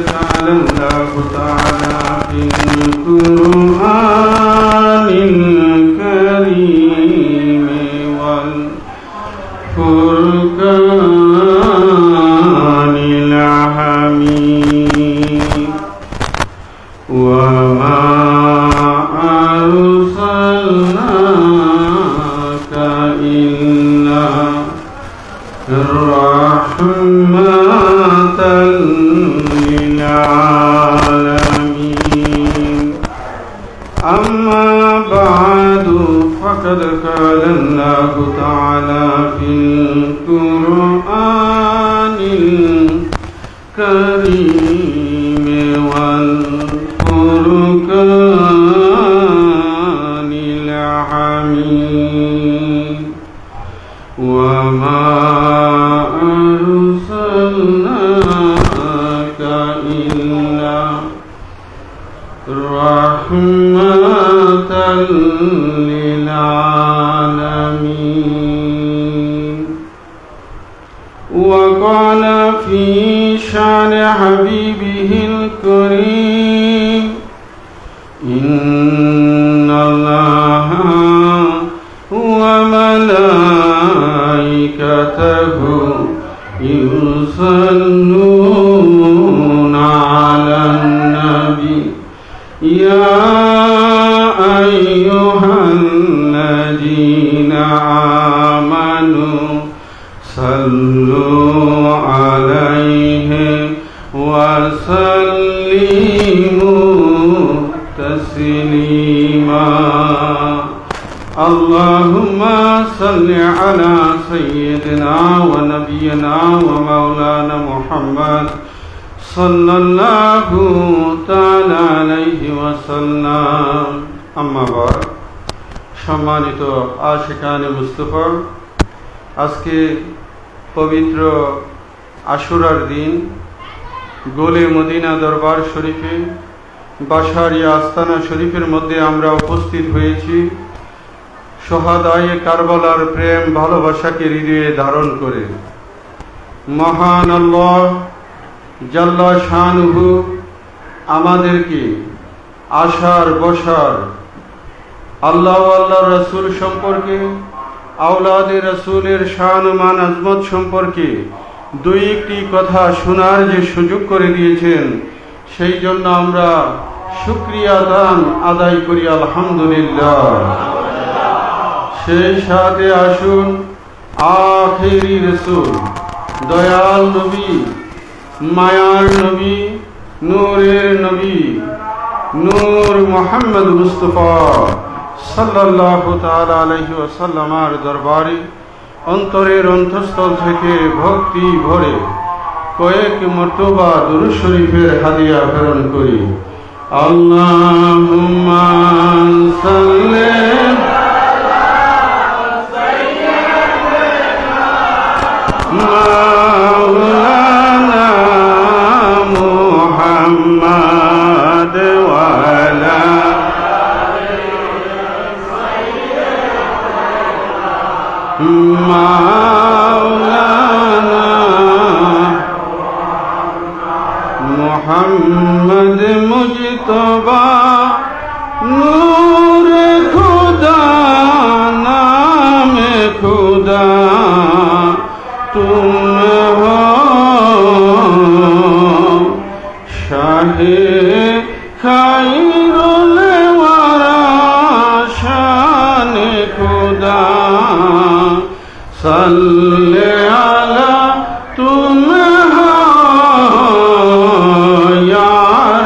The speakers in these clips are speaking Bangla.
قال الله تعالى في القرآن الكريم والفرقان الحميد وما أرسلناك إلا رحمة للعالمين أما بعد فقد قال الله تعالى في القرآن الكريم والفرقان الحميد وما أرسلناك إلا رحمة للعالمين وقال في شان حبيبه الكريم إن الله وملائكته يصلون على النبي يا أيها الذين آمنوا صلوا عليه وسلموا تسليما اللهم صل على سيدنا ونبينا ومولانا محمد صلى الله تعالى عليه وسلم أما بعد সম্মানিত আশিকানে মুস্তাফা আজকে পবিত্র আশুরার দিন গোলে মদিনা দরবার শরীফে বাশারিয়া আস্তানা শরীফের মধ্যে আমরা উপস্থিত হয়েছি শহাদায়ে কারবালার প্রেম ভালোবাসাকে হৃদয়ে ধারণ করে মহান আল্লাহ জাল্লা শানুহু আমাদেরকে আশার বসার আল্লাহ আল্লাহ রসুল সম্পর্কে আওলাদে রসুলের শান মান আজমত সম্পর্কে দুই একটি কথা শোনার যে সুযোগ করে দিয়েছেন সেই জন্য আমরা শুকরিয়া দান আদায় করি আলহামদুলিল্লাহ সেই সাথে আসুন আখেরি রসুল দয়াল নবী মায়ার নবী নূরের নবী নূর মুহাম্মদ মুস্তাফা সাল্লাল্লাহু তাআলা আলাইহি ওয়াসাল্লামের দরবারে অন্তরের অন্তঃস্থল থেকে ভক্তি ভরে কয়েক মর্তবা দুরূদ শরীফের হাদিয়া প্রেরণ করি আল্লাহুম্মা সাল্লি মাওলানা মুহাম্মদ ওয়া আলা মাওলানা মুহাম্মদ মুজতবা নূর খুদা নামে খুদা तुम हो शाहे खैरुल वरा शान खुदा सल्ले अला तुम हो या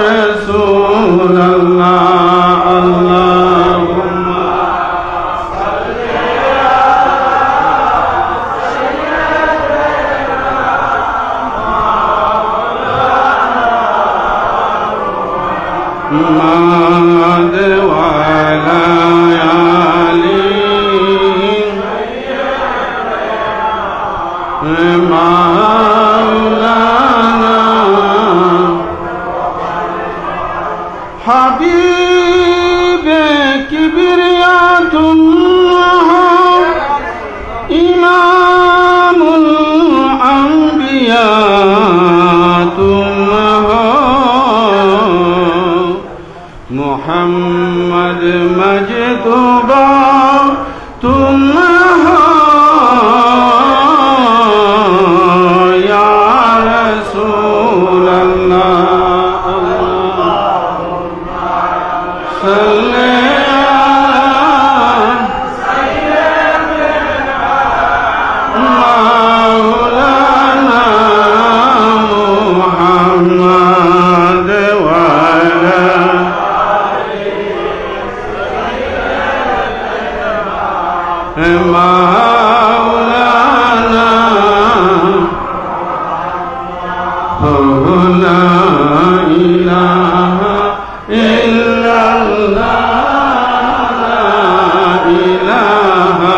रसूल अल्लाह अल्लाहुम्मा محمد وعلى آله مولانا حبيب كبرياء إمام الأنبياء तुम हो मोहम्मद मजदूबा तुम हो या रसूल अल्लाह सल्ले मौलाना मुहम्मद वाला मौलाना ला इलाहा इल्लल्लाह ला इलाहा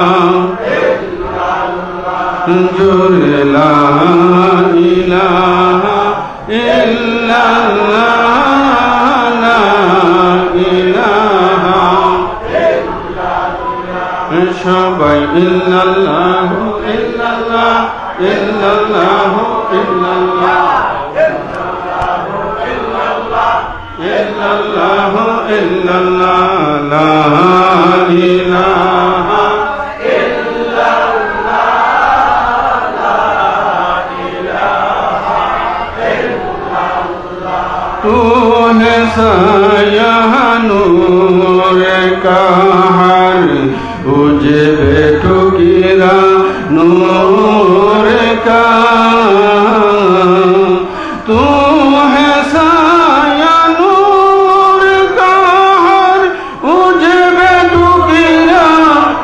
जोरे ला इलाहा इल्लल्लाह ला इलाहा সবাই ইল্লাল্লাহু ইল্লাল্লাহ ইল্লাল্লাহু ইল্লাল্লাহ ইল্লাল্লাহু ইল্লাল্লাহ লা ইলাহা ইল্লাল্লাহ লা ইলাহা ইল্লাল্লাহ তু হে সায়া নূর का हर तुझे बेटू गिरा नूर का तू है साया नूर का हर तुझे बेटू गिरा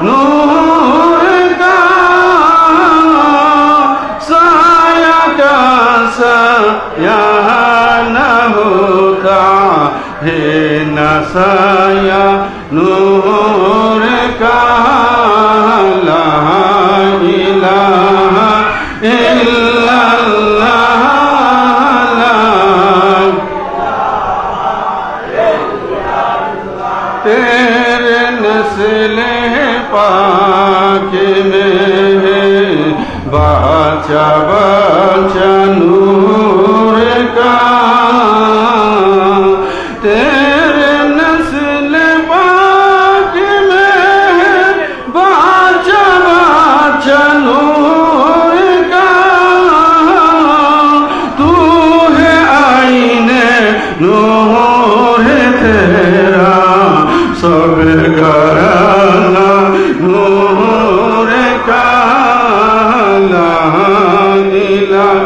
नूर का साया का साया न होता है न साया नूर का ला इलाहा इल्लल्लाह ला तेरे नस्ल पाक में है बाचा बाचा नूर का तेरे नस्ल पाक में है बाचा बाचा नूर का तू है आईने नूर तेरा सब घराना नूर का ला इलाहा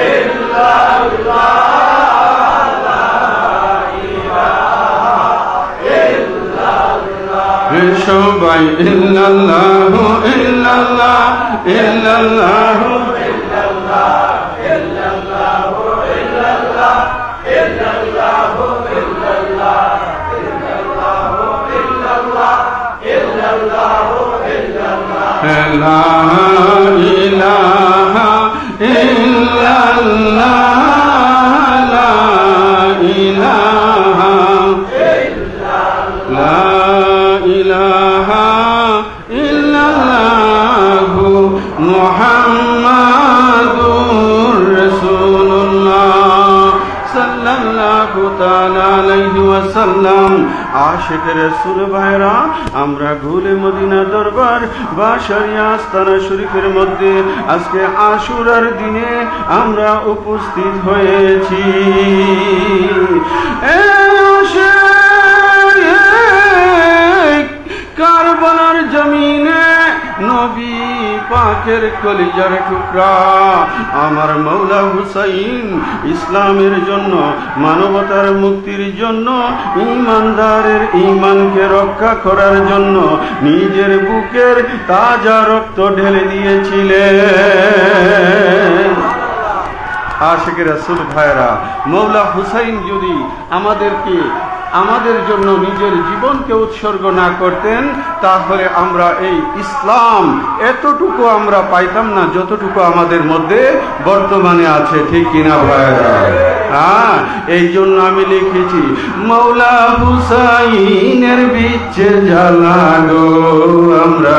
इल्लल्लाह সবাই ইল্লাল্লাহু ইল্লাল্লাহ ইল্লাল্লাহু ইল্লাল্লাহ ইল্লাল্লাহু ইল্লাল্লাহ ইল্লাল্লাহু ইল্লাল্লাহ ইল্লাল্লাহু ইল্লাল্লাহ ইল্লাল্লাহু ইল্লাল্লাহ লা ইলাহা ইল্লাল্লাহ লা ইলাহা লা ইলাহা ইল্লাল্লাহু মুহাম্মাদুর রাসূলুল্লাহ সাল্লাল্লাহু তাআলা আলাইহি ওয়াসাল্লাম। আশিক রাসূল ভাইরা, আমরা গুলে মদিনা দরবার বা শরিয়া আস্তানা শরীফের মধ্যে আজকে আশুরার দিনে আমরা উপস্থিত হয়েছি। কারবালার জমিনে নবী পাকের কলিজার টুকরা আমার মৌলা হুসাইন ইসলামের জন্য, মানবতার মুক্তির জন্য, ঈমানদারের ঈমানকে রক্ষা করার জন্য নিজের বুকের তাজা রক্ত ঢেলে দিয়েছিলেন। আশিক রাসূল ভাইরা, মৌলা হুসাইন যদি আমাদের জন্য নিজের জীবনকে উৎসর্গ না করতেন তাহলে আমরা এই ইসলাম এতটুকু আমরা পাইতাম না যতটুকু আমাদের মধ্যে বর্তমানে আছে, ঠিক কিনা ভাইরা? হ্যাঁ, এই জন্য আমি লিখেছি মৌলা হুসাইনের বিচ্ছে জ্বালা গো আমরা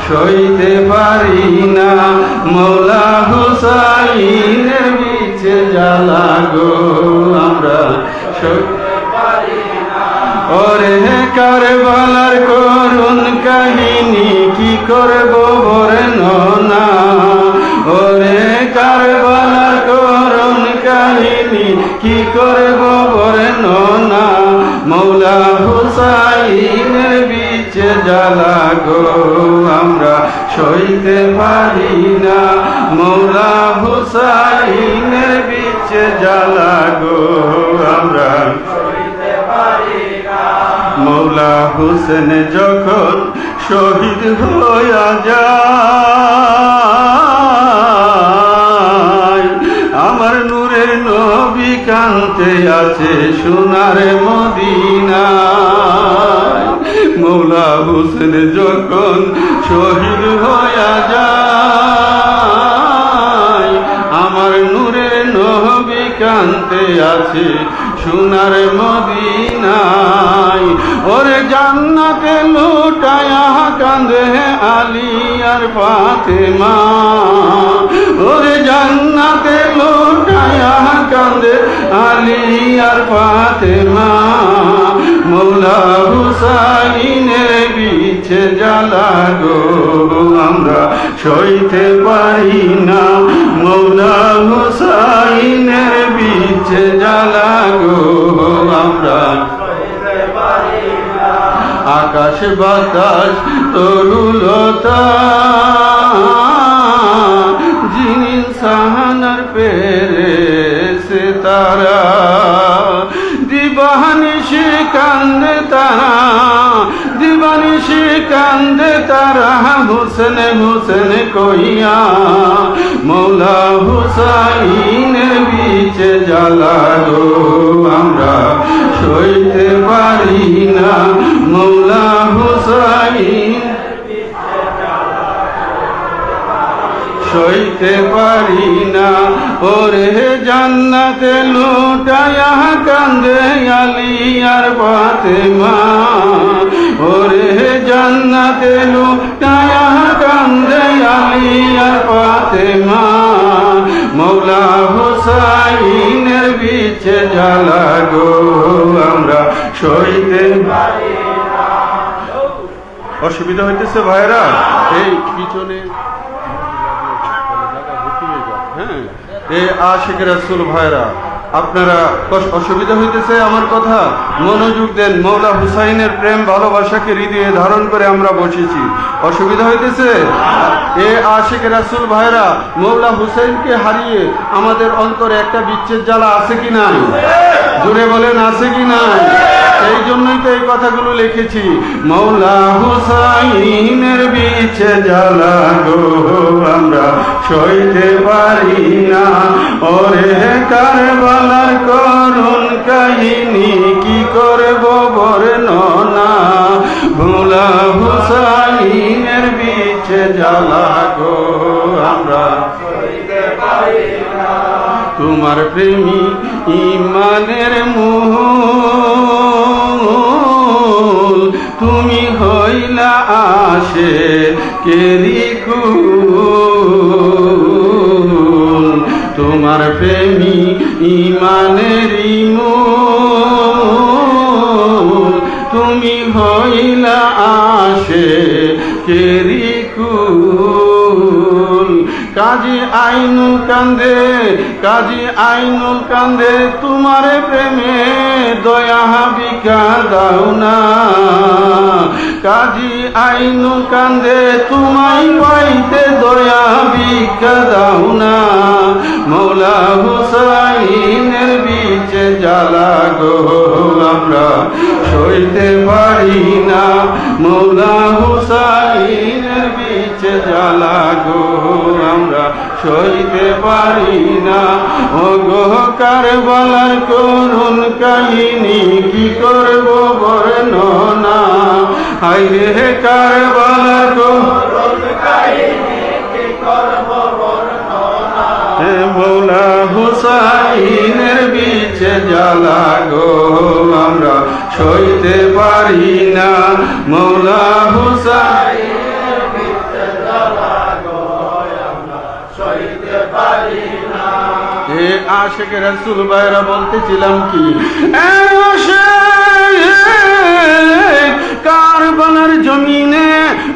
সইতে পারি না, মৌলা হুসাইনের বিচ্ছে জ্বালা গো আমরা সইতে পারি না। ওরে কারবালার করুণ কাহিনী কি করব বর্ণনা, ওরে কারবালার করুণ কাহিনী কি করব বর্ণনা, মৌলা হুসাইনের বিচে জ্বালা গো আমরা সইতে পারি না, মৌলা হুসাইনের বিচে জ্বালা গো আমরা সইতে পারি না। মৌলা হুসেন যখন শহীদ হইয়া যায়, আমার নূরের নবী কান্তে আছে সোনার মদিনায়, মৌলা হুসেন যখন শহীদ হইয়া যায়, আমার নূরের নবী কান্তে আছে সোনার মদিনায়, ওরে জান্নাতে লুটায়া কান্দে আলী আর ফাতেমা, ওরে জান্নাতে লুটায়া কান্দে আলী আর ফাতেমা, মৌলা হুসাইনের বিছে জ্বালা গো আমরা সইতে পারি না, মৌলা হুসাইনের বিছে জ্বালা গো আমরা সইতে পারি না। আকাশ বাতাস তরুলতা যিনি সাহানার পেরেছে তারা, দিবানিশি কান্দে তারা, দিবানিশি কান্দে তারা, হুসেন হুসেন কইয়া, মৌলা হুসাইনের বিচে জ্বালা গো আমরা সইতে পারি না, মৌলা হুসাইন সইতে পারি না, ওরে জান্নাতে লুটায়া কান্দে আলী আর ফাতেমা, ওরে জান্নাতে লুটায়া কান্দে আলী আর ফাতেমা, মৌলা হুসাইনের বিচে জ্বালা গো আমরা সইতে পারি না। অসুবিধা হইতেছে ভাইরা? এই পিছনে আশিক রাসূল ভাইরা, আপনারা অসুবিধা হইতেছে আমার কথা? মনোযোগ দেন। মৌলা হুসাইনের প্রেম ভালোবাসাকে হৃদয়ে ধারণ করে আমরা বসেছি। অসুবিধা হইতেছে? আশিক রাসূল ভাইরা, মৌলা হুসাইনকে হারিয়ে আমাদের অন্তরে একটা বিচ্ছেদ জ্বালা আছে কি নাই? জোরে বলেন, আছে কি নাই? এই জন্যই তো এই কথাগুলো লিখেছি। মৌলা হুসাইনের বিছে জ্বালা গো আমরা সইতে পারি না, ওরে কারবালার করুণ কাহিনী কি করব বর্ণনা, মৌলা হুসাইনের বিছে জ্বালা গো আমরা সইতে পারি না। তোমার প্রেমী ইমানের মূল, তুমি হইলা আশিকেরি কুল, তোমার প্রেমী ইমানেরই মূল, তুমি হইলা আশিকেরি কুল। কাজী আইনুল কান্দে, কাজী আইনুল কান্দে তোমার প্রেমে দয়া ভিক্ষা দাও না, কাজী আইনুল কান্দে তোমায় পাইতে দয়া ভিক্ষা দাও না, মৌলা হুসাইনের বিচে জ্বালা গো আমরা সইতে পারি না, মৌলা হুসাইনের বিচে জ্বালা গো আমরা সইতে পারি না। ও গো কারবালার করুণ কাহিনী কি করব বর্ণনা, হায়রে কারবালার করুণ কাহিনী কি করব বর্ণনা, মৌলা হুসাইনের বিচে জ্বালা গো আমরা সইতে পারি না, মৌলা হুসাইনের বিচে জ্বালা গো আমরা সইতে পারি না। আশিক রাসূল ভাইরা বলতেছিলাম কি, কারবালার জমিনে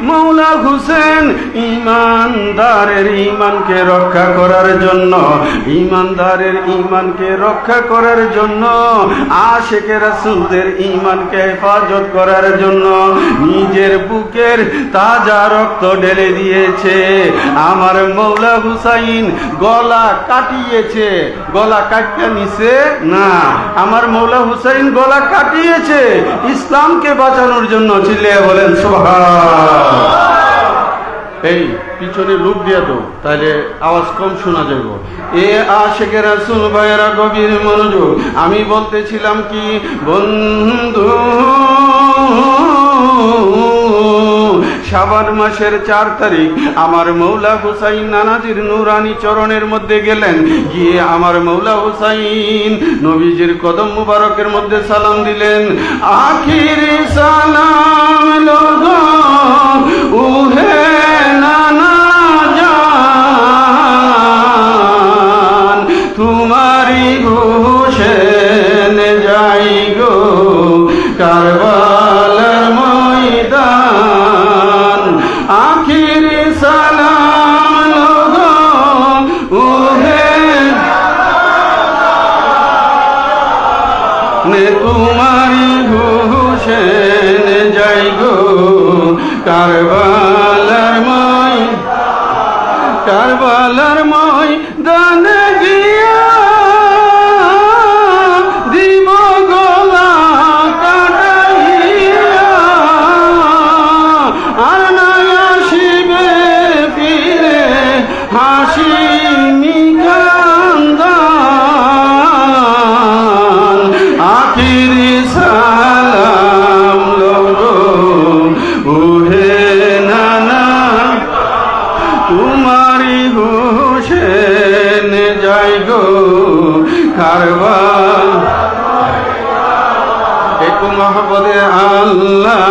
মৌলা হুসেন ঈমানদারের ঈমানকে রক্ষা করার জন্য, ঈমানদারের ঈমানকে রক্ষা করার জন্য, আশিকে রাসূলদের ঈমানকে হেফাজত করার জন্য নিজের বুকের তাজা রক্ত ঢেলে দিয়েছে। আমার মৌলা হুসাইন গলা কাটিয়েছে, গলা কাটতে নিছে না, আমার মৌলা হুসাইন গলা কাটিয়েছে ইসলামকে বাঁচানোর জন্য। চিল্লিয়ে বলেন সুবহান। এই পিছনে লুক দিয়া তো, তাহলে আওয়াজ কম শোনা যাইব। এ আশিকে রাসূল ভাইয়েরা গভীর মনোযোগ। আমি বলতেছিলাম কি বন্ধু, শাবান মাসের 4 তারিখ আমার মৌলা হুসাইন নানাজির নুরানি চরণের মধ্যে গেলেন। গিয়ে আমার মৌলা হুসাইন নবীজির কদম মুবারকের মধ্যে সালাম দিলেন। আখিরি সালাম লোগো উহে নানা জান, তোমারি হুসেন যাই গো কারবালার ময়দান। আখিরি সালাম লোগো উহে নে তোমারি হুসেন যাই গো কারবালার ময়দানে গিয়া দিব গলা কাটাইয়া, আর না আসিবে ফিরে হাসি নিকান্দান। আখিরি সালাম লোগো উহে নানা তোমারি হুসেন যাই গো কারবাল। একটু মহব্বতে আল্লাহ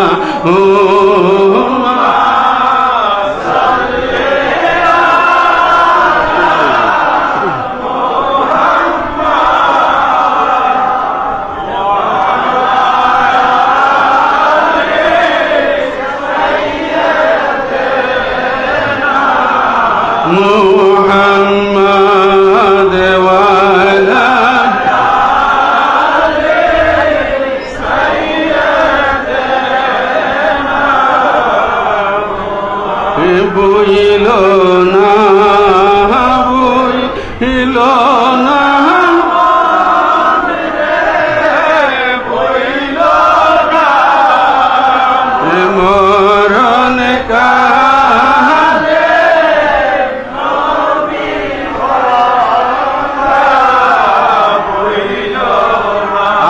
মুহাম্মদ ওয়ালা বুইল না বুইল না মরণ কালে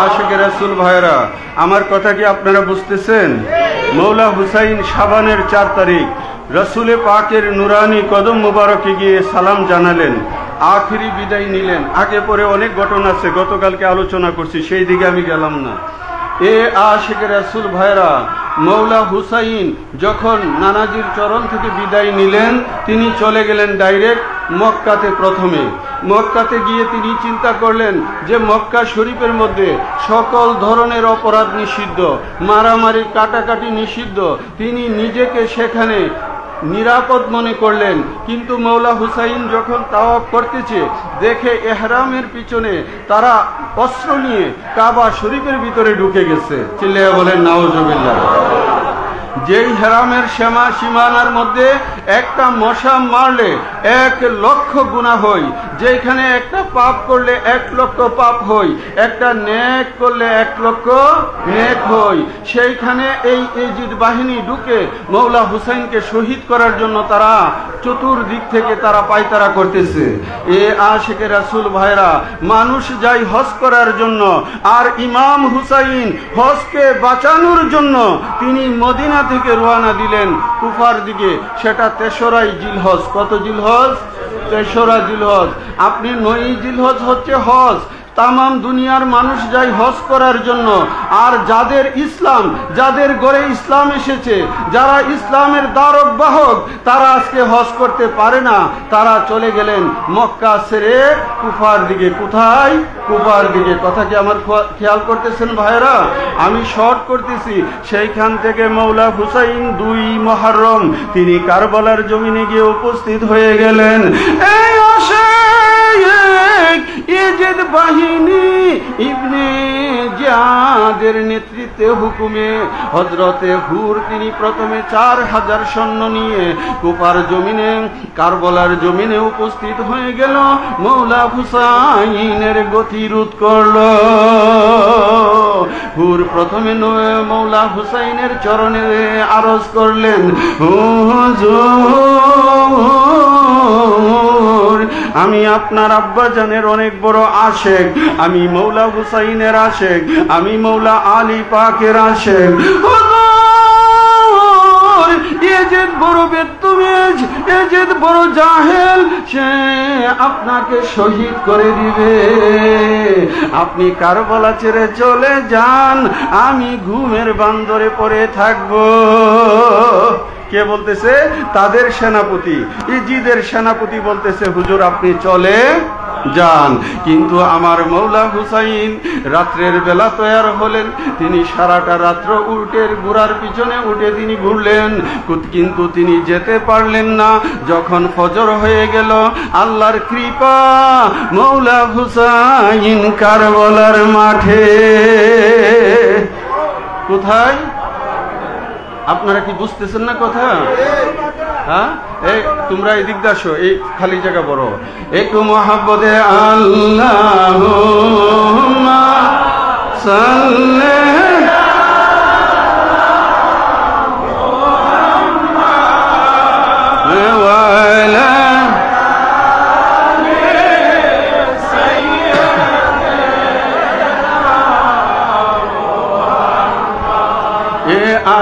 আশিকে রাসূল ভাইরা, আমার কথা কি আপনারা বুঝতেছেন? মৌলা হুসাইন শাবানের 4 তারিখ রসুলে পাকের নুরানি কদম মুবারকে গিয়ে সালাম জানালেন, আখিরি বিদায় নিলেন। আগে পরে অনেক ঘটনা আছে, গতকালকে আলোচনা করছি, সেই দিকে আমি গেলাম না। এ আশিকে রাসূল ভাইরা, মৌলা হুসাইন যখন নানাজির চরণ থেকে বিদায় নিলেন, তিনি চলে গেলেন ডাইরেক্ট মক্কাতে। প্রথমে মক্কাতে গিয়ে তিনি চিন্তা করলেন যে মক্কা শরীফের মধ্যে সকল ধরনের অপরাধ নিষিদ্ধ, মারামারি কাটাকাটি নিষিদ্ধ। তিনি নিজেকে সেখানে নিরাপদ মনে করলেন। কিন্তু মৌলা হুসাইন যখন তাওয়াফ করতেছে, দেখে এহরামের পিছনে তারা অস্ত্র নিয়ে কাবা শরীফের ভিতরে ঢুকে গেছে। চিল্লাইয়া বলেন নাউজুবিল্লাহ। যেই হেরামের সীমানার মধ্যে একটা মশা মারলে 1 লক্ষ গুনাহ হয়, যেখানে একটা পাপ করলে 1 লক্ষ পাপ হয়, একটা নেক করলে 1 লক্ষ নেক হয়, সেইখানে এই ইজিদ বাহিনী ঢুকে মৌলা হুসাইনকে শহীদ করার জন্য তারা চতুর্দিক থেকে তারা পায়তারা করতেছে। এ আশিকে রাসূল ভাইরা, মানুষ যায় হজ করার জন্য, আর ইমাম হুসাইন হজকে বাঁচানোর জন্য তিনি মদিনা থেকে রওনা দিলেন কুফার দিকে। সেটা 3রা জিলহজ। কত জিলহজ? 3রা জিলহজ। আপনি 9 জিলহজ হচ্ছে হজ, তামাম দুনিয়ার মানুষ যায় হজ করার জন্য, আর যাদের ইসলাম, যাদের ঘরে ইসলাম এসেছে, যারা ইসলামের দ্বারক বাহক, তারা আজকে হজ করতে পারে না। তারা চলে গেলেন মক্কা ছেড়ে কুফার দিকে। কোথায়? কুফার দিকে। কথা কি আমার খেয়াল করতেছেন ভাইরা? আমি শর্ট করতেছি। সেইখান থেকে মৌলা হুসাইন 2 মুহররম তিনি কারবালার জমিনে গিয়ে উপস্থিত হয়ে গেলেন। এই ইয়েজিদ বাহিনী ইবনে জিয়াদের নেতৃত্বে হুকুমে হযরতে হুর তিনি প্রথমে 4000 সৈন্য নিয়ে কুফার জমিনে, কারবালার জমিনে উপস্থিত হয়ে গেল। মৌলা হুসাইনের গতি রোধ করল। হুর প্রথমে মৌলা হুসাইনের চরণে আরজ করলেন, হুজুর, আমি আপনার আব্বাজানের অনেক বড় আশেক, আমি মৌলা হুসাইনের আশেক, আমি মৌলা আলী পাকের আশেক। ইয়েজিদ বড় বেত্তমিজ, ইয়েজিদ বড় জাহেল, সে আপনাকে শহীদ করে দিবে। আপনি কারবালা ছেড়ে চলে যান, আমি ঘুমের বান্দরে পড়ে থাকবো। কে বলতেছে? তাদের সেনাপতি, ইয়েজিদের সেনাপতি বলতেছে, হুজুর আপনি চলে যান। কিন্তু আমার মৌলা হুসাইন রাত্রের বেলা তৈয়ার হলেন। তিনি সারাটা রাত্র উটের ঘোড়ার পিছনে উঠে তিনি ঘুরলেন, কিন্তু তিনি যেতে পারলেন না। যখন ফজর হয়ে গেল, আল্লাহর কৃপা, মৌলা হুসাইন কারবালার মাঠে। কোথায়? আপনারা কি বুঝতেছেন না কথা? হ্যাঁ, এই তোমরা এদিক আসো, এই খালি জায়গা বড়। একটু মহাব্বতে আল্লাহুম্মা সাল্লি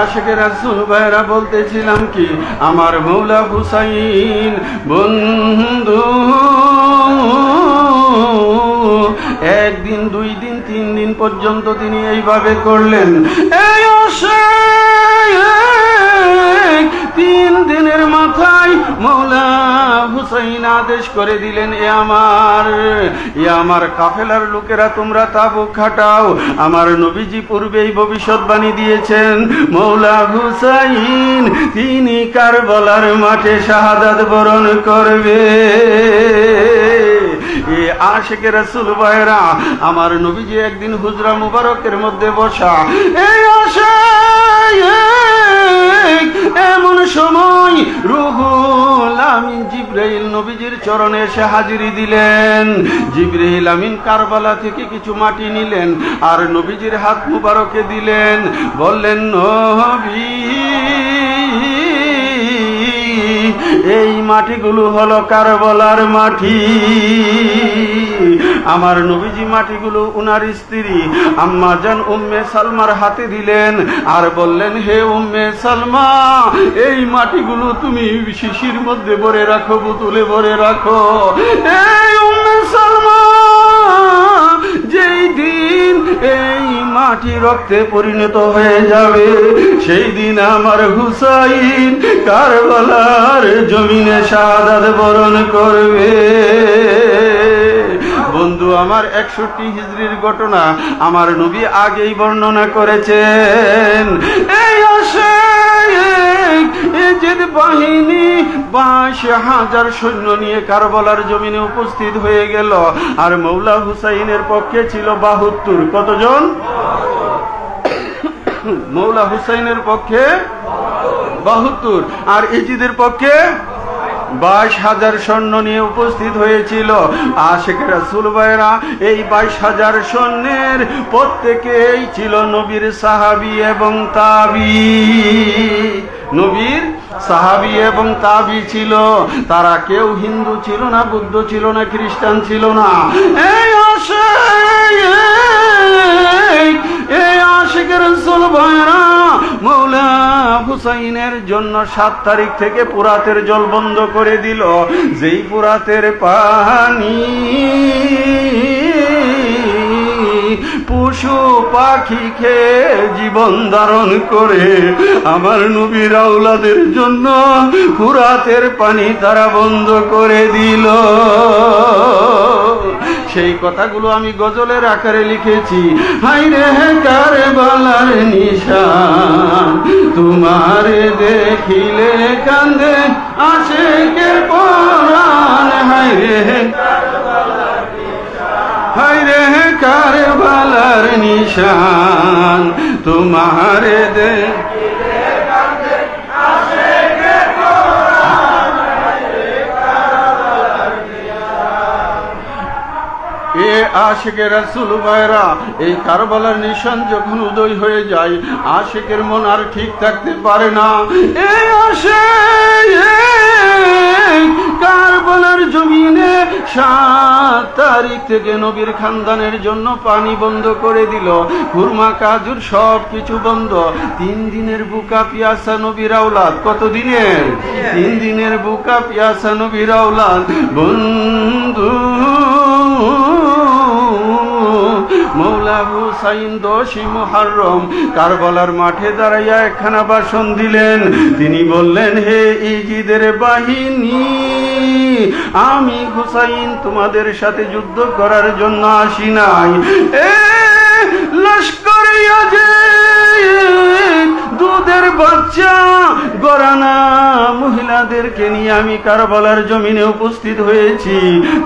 আশিকে রাসূল ভাইরা বলতেছিলাম কি, আমার মৌলা হুসাইন বন্ধু 1 দিন 2 দিন 3 দিন পর্যন্ত তিনি এইভাবে করলেন। এই 3 দিনের মাথায় মৌলা হুসাইন আদেশ করে দিলেন, এ আমার কাফেলার লোকেরা, তোমরা তাবুক খাটাও। আমার নবীজি পূর্বেই ভবিষ্যৎবাণী দিয়েছেন, মৌলা হুসাইন তিনি কারবালার মাঠে শাহাদাত বরণ করবে। আশিকে রাসূল ভাইরা, আমার নবীজি একদিন হুজরা মুবারকের মধ্যে বসা। এই এমন সময় রুহুল আমিন জিবরাইল নবীজির চরণে এসে হাজিরি দিলেন। জিবরাইল আমিন কারবালা থেকে কিছু মাটি নিলেন আর নবীজির হাত মুবারকে দিলেন, বললেন, নবী এই মাটিগুলো হলো কারবালার মাটি। আমার নবীজি মাটিগুলো উনার স্ত্রী আম্মা জান উম্মে সালমার হাতে দিলেন আর বললেন, হে উম্মে সালমা, এই মাটিগুলো তুমি শিশির মধ্যে ভরে রাখো, বোতলে ভরে রাখো। এই উম্মে সালমা, যেই দিন এই মাটি রক্তে পরিণত হয়ে যাবে, সেই দিন আমার হুসাইন কারবালার জমিনে শাহাদাত বরণ করবে। বন্ধু আমার, 61 হিজরির ঘটনা আমার নবী আগেই বর্ণনা করেছেন। এই ইয়েজিদ বাহিনী 22,000 সৈন্য নিয়ে কারবালার জমিনে উপস্থিত হয়ে গেল, আর মৌলা হুসাইনের পক্ষে ছিল 72। কতজন? মৌলা হুসাইনের পক্ষে 72 আর ইয়েজিদের পক্ষে 22,000 সৈন্য নিয়ে উপস্থিত হয়েছিল। আশিকে রাসূল ভাইরা, এই 22,000 সৈন্যের প্রত্যেকেই ছিল নবীর সাহাবী এবং তাবী। নবীর সাহাবী এবং তাবী ছিল। তারা কেউ হিন্দু ছিল না, বৌদ্ধ ছিল না, খ্রিস্টান ছিল না। এই আশিকে রাসূল ভাইরা, মৌলা হুসাইনের জন্য 7 তারিখ থেকে পুরাতের জল বন্ধ করে দিল। যেই পুরাতের পানি পশু পাখি খেয়ে জীবন ধারণ করে আমার নবীর আওলাদের জন্য ফুরাতের পানি তারা বন্ধ করে দিল। সেই কথাগুলো আমি গজলের আকারে লিখেছি। হায়রে কারবালার নিশান, তোমারে দেখিলে কান্দে আশিকের পরাণ। হায়রে হায়রে কারবালার নিশান, তোমারে দেখিলে কান্দে আশিকের পরাণ। এ আশিকে রাসূল ভাইরা, এই কারবালার নিশান যখন উদয় হয়ে যায়, আশিকের মন আর ঠিক থাকতে পারে না। এই আশিক কারবালার জমিনে 7 তারিখ থেকে নবীর খানদানের জন্য পানি বন্ধ করে দিল, খুরমা কাজুর সব কিছু বন্ধ। 3 দিনের বুকা পিয়াসা নবীর আওলাদ। কত দিনের? 3 দিনের বুকা পিয়াসা নবীর আওলাদ। বন্ধু মৌলা হুসাইন 10 মুহররম কারবালার মাঠে দাঁড়াইয়া একখানা ভাষণ দিলেন। তিনি বললেন, হে ইজিদের বাহিনী, আমি হুসাইন তোমাদের সাথে যুদ্ধ করার জন্য আসি নাই। লস্করে ইয়াজিদ, দুধের বাচ্চা গরানা মহিলাদেরকে নিয়ে আমি কারবালার জমিনে উপস্থিত হয়েছি।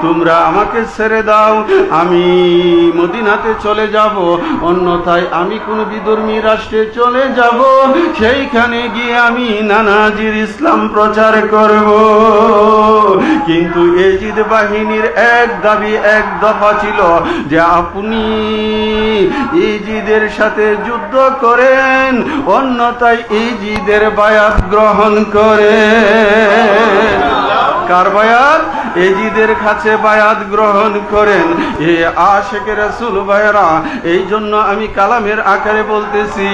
তোমরা আমাকে ছেড়ে দাও, আমি মদিনাতে চলে যাব, অন্যথায় আমি কোন বিধর্মী রাষ্ট্রে চলে যাব, সেইখানে গিয়ে আমি নানাজির ইসলাম প্রচার করব। কিন্তু এজিদ বাহিনীর এক দাবি, এক দফা ছিল যে আপনি ইজিদের সাথে যুদ্ধ করেন, অন্যথায় ইজিদের বায়াত গ্রহণ করে। কার বায়াত? এজিদের কাছে বায়াত গ্রহণ করেন। এ আশিকে রাসূল ভাইরা, এই জন্য আমি কালামের আকারে বলতেছি,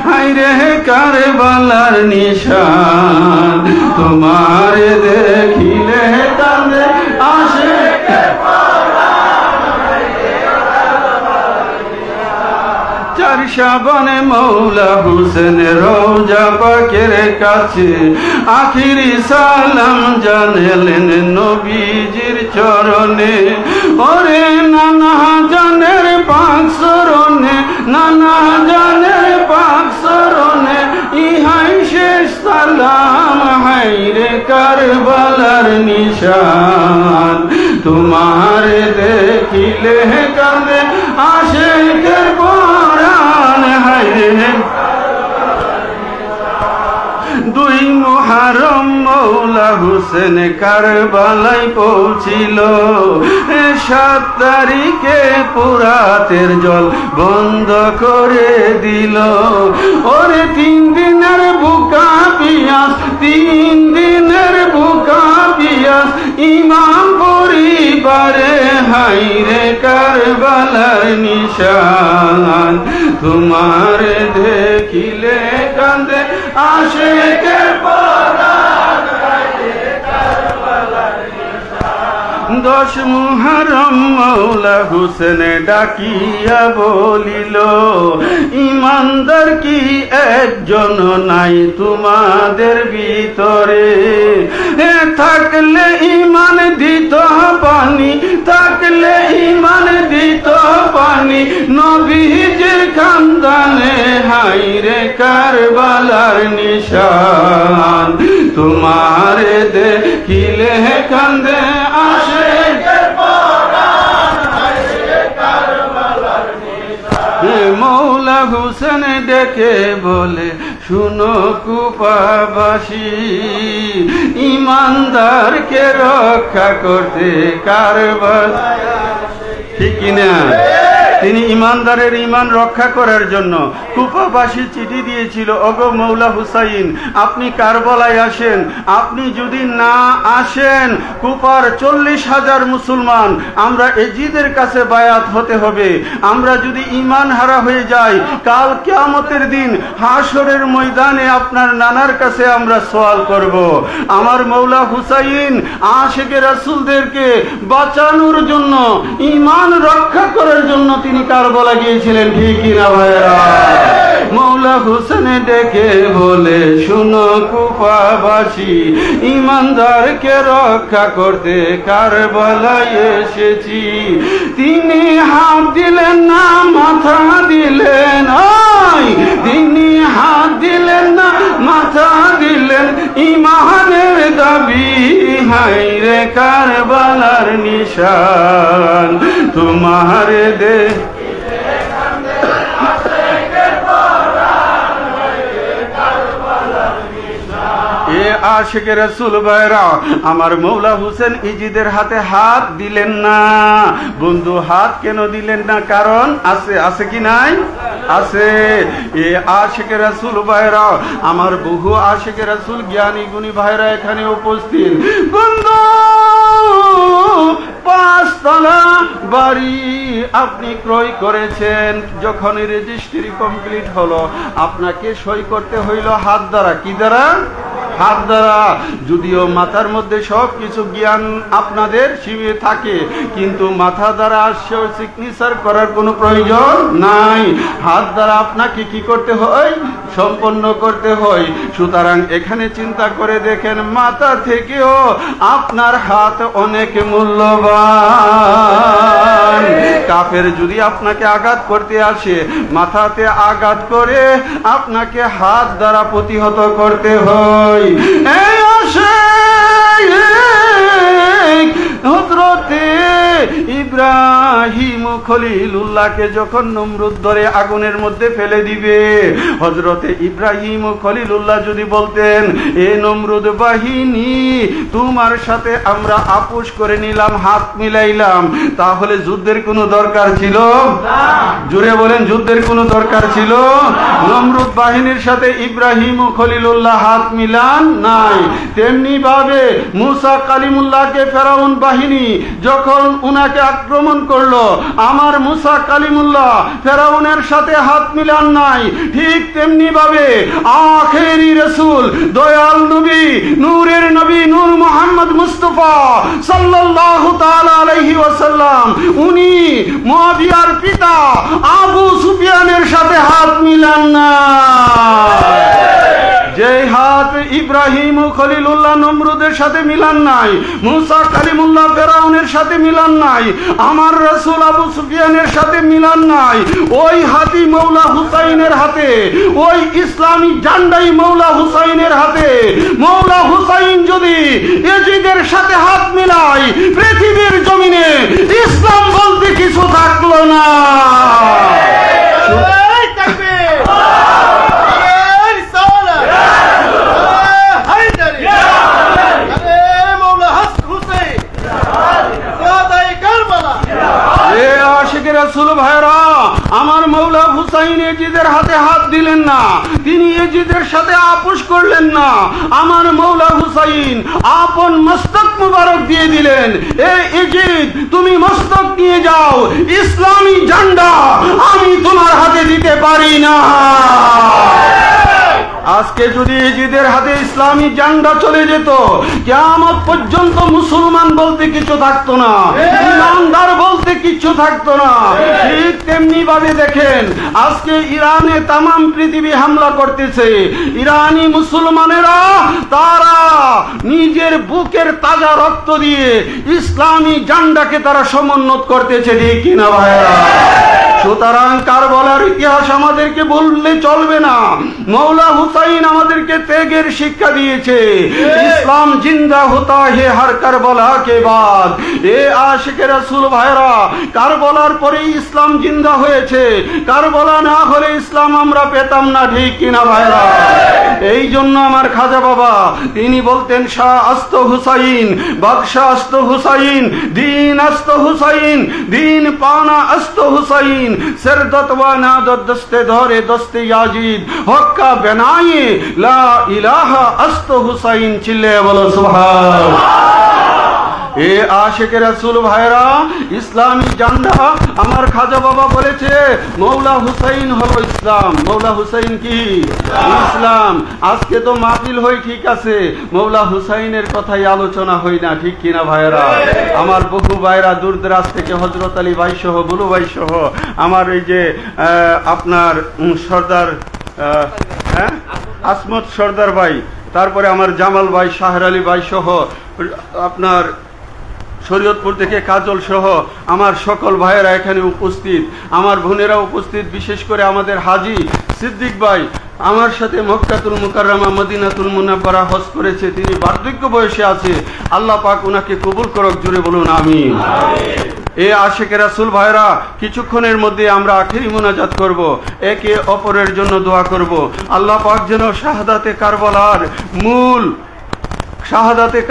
হায়রে কারবালার নিশান, তোমারে দেখিলে কান্দে আশিকের শাবানে মৌলা হুসেন রওজা পাকের কাছে আখিরি সালাম জানালেন নবীজির চরণে। ওরে নানা জানের পাক শরণে, নানা জানের পাক শরণে, ইহাই শেষ সালাম। হায়রে কারবালার নিশান, তোমারে দেখিলে কান্দে আশিকের পরাণ। হায়রে 2 মুহররম মৌলা হুসেন কারবালায় পৌঁছিল। 7 তারিখে ফুরাতের জল বন্ধ করে দিল। ওরে 3 দিনের বুকা পিয়াস, 3 দিনের বুকা পিয়াস ইমাম পরিবারে। হায়রে কারবালার নিশান, তোমারে দেখিলে কান্দে আশিকের পরাণ। হায়রে কারবালার নিশান। 10 মুহররম মৌলা হুসেন ডাকিয়া বলিল, ইমানদার কি একজন নাই তোমাদের ভিতরে? থাকলে ইমান দিত পানি, থাকলে ইমান দিত পানি নবীজির খানদানে। হায়রে কারবালার নিশান, তোমারে দেখিলে কান্দে আশিকের পরাণ। হায়রে কারবালার নিশান। মৌলা হুসেন ডেকে বলে, শুনো কুপাবাসী, ইমানদারকে রক্ষা করতে কারবালায়। ঠিক কিনা? তিনি ইমানদারের ইমান রক্ষা করার জন্য কুফাবাসী চিঠি দিয়েছিল, ওগো মৌলা হুসাইন, আপনি কারবালায় আসেন। আপনি যদি না আসেন, কুফার 40,000 মুসলমান আমরা এজিদের কাছে বায়াত হতে হবে। আমরা যদি ইমান হারা হয়ে যাই, কাল কিয়ামতের দিন হাসরের ময়দানে আপনার নানার কাছে আমরা সওয়াল করব। আমার মৌলা হুসাইন আশিকে রাসূলদেরকে বাঁচানোর জন্য, ইমান রক্ষা করার জন্য তিনি কারবালা গিয়েছিলেন, ঠিক কিনা ভাইরা? মৌলা হুসেন ডেকে বলে, শুনো কুফাবাসী, ইমানদারকে রক্ষা করতে কারবালায় এসেছি। তিনি হাত দিলেন না, মাথা দিলেন, তিনি হাত দিলেন না, মাথা দিলেন, ইমানের দাবি হায়রে কারবালার নিশান তোমার দে। আশিকে রাসূল ভাইরা, আমার মৌলা হুসেন ইজিদের হাতে হাত দিলেন না। বন্ধু, হাত কেন দিলেন না? কারণ আছে, আছে কি নাই? আছে। এ আশিকে রাসূল ভাইরা, আমার বহু আশিকে রাসূল জ্ঞানী গুণী ভাইরা এখানে উপস্থিত। বন্ধু, 5 তলা বাড়ি আপনি ক্রয় করেছেন, যখন রেজিস্ট্রি কমপ্লিট হলো আপনাকে সই করতে হইল হাত দ্বারা। কি দ্বারা? হাত দ্বারা। যদিও মাথার মধ্যে সব কিছু জ্ঞান আপনাদের সীমিত থাকে, কিন্তু মাথা দ্বারা সিগনেচার করার কোনো প্রয়োজন নাই। হাত দ্বারা আপনাকে কি করতে হয়? সম্পন্ন করতে হয়। সুতরাং এখানে চিন্তা করে দেখেন, মাথা থেকেও আপনার হাত অনেক মূল্যবান। কাফের যদি আপনাকে আঘাত করতে আসে, মাথাতে আঘাত করে আপনাকে হাত দ্বারা প্রতিহত করতে হয়। এই আসে হযরতে ইব্রাহিম খলিলুল্লাহকে যখন নমরুদ ধরে আগুনের মধ্যে ফেলে দিবে, হযরতে ইব্রাহিম খলিলুল্লাহ যদি বলতেন, এ নমরুদ বাহিনী, তোমার সাথে আমরা আপোষ করে নিলাম, হাত মিলাইলাম, তাহলে যুদ্ধের কোনো দরকার ছিল? জোরে বলেন, যুদ্ধের কোনো দরকার ছিল? নমরুদ বাহিনীর সাথে ইব্রাহিম খলিলুল্লাহ হাত মিলান নাই। তেমনি ভাবে মুসা কালিমুল্লাহকে ফেরাউন বাহিনী যখন উনাকে আক্রমণ করলো, আমার মুসা কালিমুল্লাহ ফেরাউনের সাথে হাত মিলান নাই। ঠিক তেমনি ভাবে আখেরি রাসূল, দয়াল নবী, নূরের নবী, নূর মুহাম্মদ মুস্তাফা সাল্লাল্লাহু তাআলা আলাইহি ওয়াসাল্লাম, উনি মুআবিয়ার পিতা আবু সুফিয়ানের সাথে হাত মিলান না। যে হাত ইব্রাহিম খলিলুল্লাহ নমরুদের সাথে মিলান নাই, মুসা কালিমুল্লাহ ফেরাউনের সাথে মিলান নাই, আমার রাসূল আবু সুফিয়ানের সাথে মিলান নাই, ওই হাতি মৌলা হুসাইনের হাতে, ওই ইসলামী ঝান্ডাই মৌলা হুসাইনের হাতে। মৌলা হুসাইন যদি ইয়াজিদের সাথে হাত মিলায়, পৃথিবীর জমিনে ইসলাম বলতে কিছু থাকলো না। রাসূল ভাইরা, আমার মৌলা হুসাইন ইয়াজিদের হাতে হাত দিলেন না, তিনি ইয়াজিদের সাথে আপোষ করলেন না। আমার মৌলা হুসাইন আপন মস্তক মুবারক দিয়ে দিলেন, এ ইয়াজিদ, তুমি মস্তক নিয়ে যাও, ইসলামী ঝান্ডা আমি তোমার হাতে দিতে পারি না। আজকে যদি ইয়াজিদের হাতে ইসলামী ঝান্ডা চলে যেত, কিয়ামত পর্যন্ত মুসলমান বলতে কিছু থাকতো না, ইমানদার বলতে কিছু থাকতো না। ঠিক তেমনি ভাবে দেখেন, আজকে ইরানে তামাম পৃথিবী হামলা করতেছে, ইরানি মুসলমানেরা তারা নিজের বুকের তাজা রক্ত দিয়ে ইসলামী ঝান্ডাকে তারা সমুন্নত করতেছে, ঠিক কিনা ভাইরা? সুতরাং কারবালার ইতিহাস আমাদেরকে বললে চলবে না। মৌলা হুসাইন আমাদেরকে ত্যাগের শিক্ষা দিয়েছে। ইসলাম জিন্দা হতা হে হর কারবালা কে বাদ। এ আশিকে রাসূল ভাইরা, কারবালার পরে ইসলাম জিন্দা হয়েছে, কারবালা না হলে ইসলাম আমরা পেতাম না, ঠিক কিনা ভাইরা? এই জন্য আমার খাজা বাবা তিনি বলতেন, শাহ আস্ত হুসাইন, বাদশাহ আস্ত হুসাইন, দিন আস্ত হুসাইন, দিন পানা আস্ত হুসাইন, सरदत व नादत दस्ते धोरे दस्ते याजीद हक्का बनाए ला इलाहा अस्त हुसैन, चिल्ले बोलो सुभान। এ আশিকে রাসূল ভাইরা, ইসলামী জান্ডা আমার খাজা বাবা বলেছে মৌলা হুসাইন হলো ইসলাম। মৌলা হুসাইন কি? ইসলাম। আজকে তো মাহফিল হই ঠিক আছে, মৌলা হুসাইনের কথাই আলোচনা হই না, ঠিক কিনা ভাইরা? আমার বহু ভাইরা দূর দরাজ থেকে হযরত আলী ভাই সহ, বুলু ভাই সহ, আমার এই যে আপনার সর্দার আসমত সর্দার ভাই, তারপরে আমার জামাল ভাই, শাহর আলী ভাই সহ, আপনার শরীয়তপুর থেকে কাজল সহ আমার সকল ভাইয়েরা এখানে উপস্থিত, আমার বোনেরা উপস্থিত, বিশেষ করে আমাদের হাজী সিদ্দিক ভাই আমার সাথে মক্কাতুল মুকাররমা মদিনাতুল মুনাব্বারা হজ করেছে, তিনি বার্ধক্য বয়সে আছে, আল্লাহ পাক ওনাকে কবুল করক, জুড়ে বলুন আমিন। এ আশিকে রাসূল ভাইরা, কিছুক্ষণের মধ্যে আমরা আখেরি মুনাজাত করব, একে অপরের জন্য দোয়া করব। আল্লাহ পাক যেন শাহাদাতে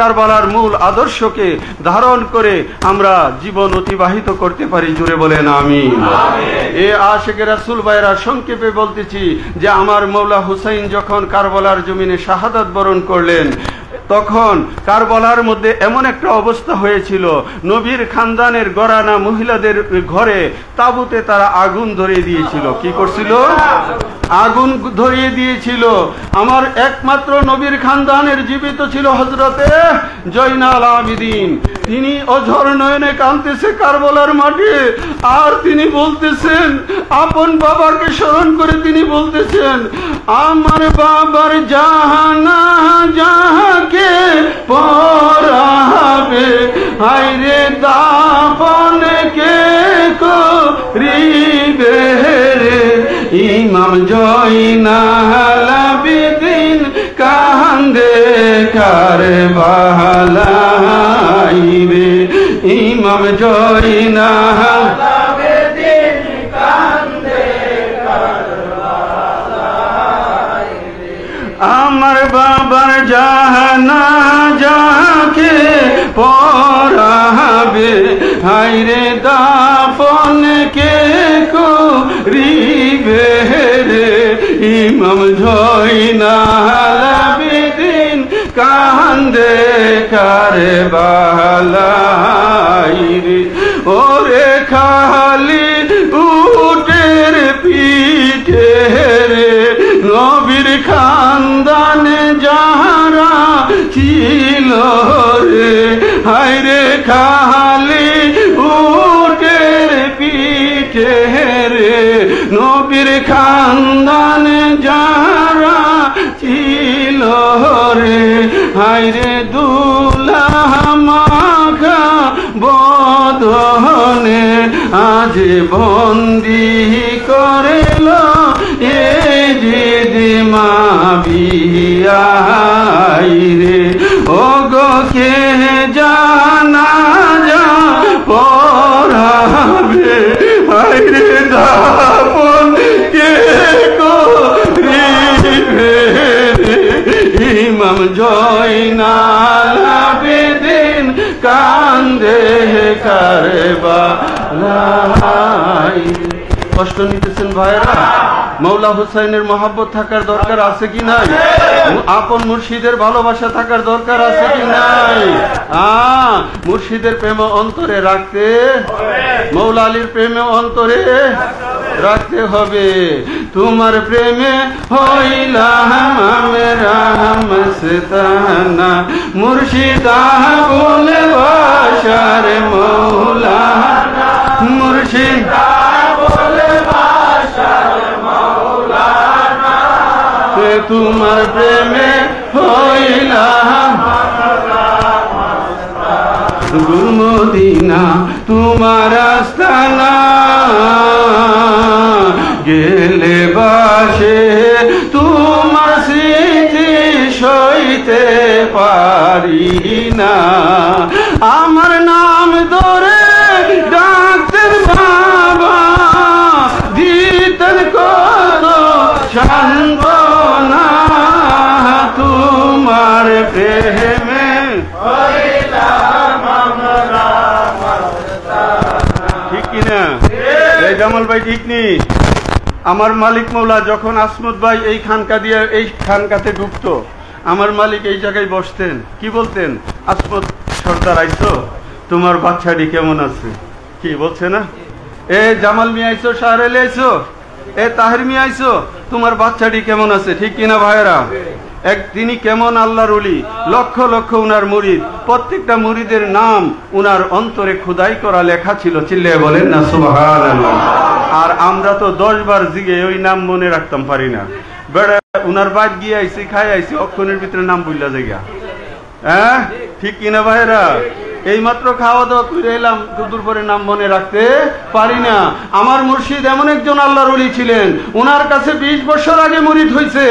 কারবালার মূল আদর্শকে ধারণ করে আমরা জীবন অতিবাহিত করতে পারি, জুড়ে বলেন আমিন। এ আশিকে রাসূল ভাইরা, সংক্ষেপে বলতেছি যে আমার মৌলা হুসাইন যখন কারবালার জমিনে শাহাদাত বরণ করলেন, তখন কারবালার মধ্যে এমন একটা অবস্থা হয়েছিল, নবীর খানদানের গরানা মহিলাদের ঘরে তাবুতে তারা আগুন ধরিয়ে দিয়েছিল। কি করছিল? আগুন ধরিয়ে দিয়েছিল। আমার একমাত্র নবীর খানদানের জীবিত ছিল হযরতে জয়নাল আবিদিন, তিনি অঝর নয়নে কাঁদতেছে কারবালার মাঠে, আর তিনি বলতেছেন, আপন বাবাকে স্মরণ করে তিনি বলতেছেন, আমার বাবার জাহানা যাহাকে পরাবে, হায়রে দাফন কে করিবে রে, ইমাম জয়নাল আবিদিন কান্দে কারবালাই রে, ইমাম জয়নাল আবিদিন কান্দে কারবালাই রে, আমার বাবার জাহানা যাকে পরাবে, হায়রে দাফন কে করিবে রে, ইমাম জয়নাল আবিদিন কান্দে কারবালাই রে, ওরে খালি উটের পিঠে রে, নবীর খানদানে যাহারা ছিল রে, হায়রে খালি উটের পিঠে রে, নবীর খানদানে যাহারা ছিল রে, হায়রে দুলাহ মাখা বদনে আজ বন্দি করেল এ যে দিমা বিয়াই রে, ও গো কে জানা যা পরাবে, হায়রে দাফন কে করিবে রে, ইমাম জয়নাল আবিদিন কান্দে কারবালাই। কষ্ট নিতেছেন ভাইরা? মৌলা হুসাইনের মহব্বত থাকার দরকার আছে কি নাই? আপন মুর্শিদের ভালোবাসা থাকার দরকার আছে কি নাই? মুর্শিদের প্রেম অন্তরে রাখতে, মৌলা আলীর প্রেমে অন্তরে রাখতে হবে। তোমার প্রেমে হইলাম আমরা মস্তানা, মুর্শিদা বলে বাসার মৌলা, মুর্শিদা বলে বাসার মৌলা, তোমার প্রেমে হইলাম গুরমদিনা তোমার আস্তানা, গেলে বাসে তোমার স্মৃতি সইতে পারি না, আমার নাম ধরে ডাকতেন বাবা, দিতেন কত সান্ত্বনা, তোমার প্রেমে ঠিক কিনা? এই জামাল ভাই ঠিক নেই? আমার মালিক মৌলা যখন আসমত ভাই এই খানকা দিয়ে এই খানকাতে ঢুকতো, আমার মালিক এই জায়গায় বসতেন, কি বলতেন? আসমত সর্দার আইছো, তোমার বাচ্চাটি কেমন আছে? কি বলছে না, এ জামাল মিয়া আইছো, শাহর আলী আইছো, এ তাহের মিয়া আইছো, তোমার বাচ্চাটি কেমন আছে? ঠিক কিনা ভাইয়েরা? তিনি কেমন আল্লাহর ওলি, লক্ষ লক্ষ উনার মুরিদ, প্রত্যেকটা মুরিদের নাম উনার অন্তরে খোদাই করা লেখা ছিল। চিল্লিয়ে বলেন না সুবহানাল্লাহ। আর আমরা তো 10 বার জিগে ওই নাম মনে রাখতাম পারি না। বেড়া উনার বাদ গিয়ে আইসি, খাই আইসি, অক্ষণের ভিতরে নাম বুঝলা জায়গা। হ্যাঁ ঠিক কিনা ভাইয়েরা? এই মাত্র খাওয়া দাওয়া করে এলাম, দুদূর পরে নাম মনে রাখতে পারি না। আমার মুর্শিদ এমন একজন আল্লাহর ওলি ছিলেন, ওনার কাছে 20 বছর আগে মুরিদ হয়েছে,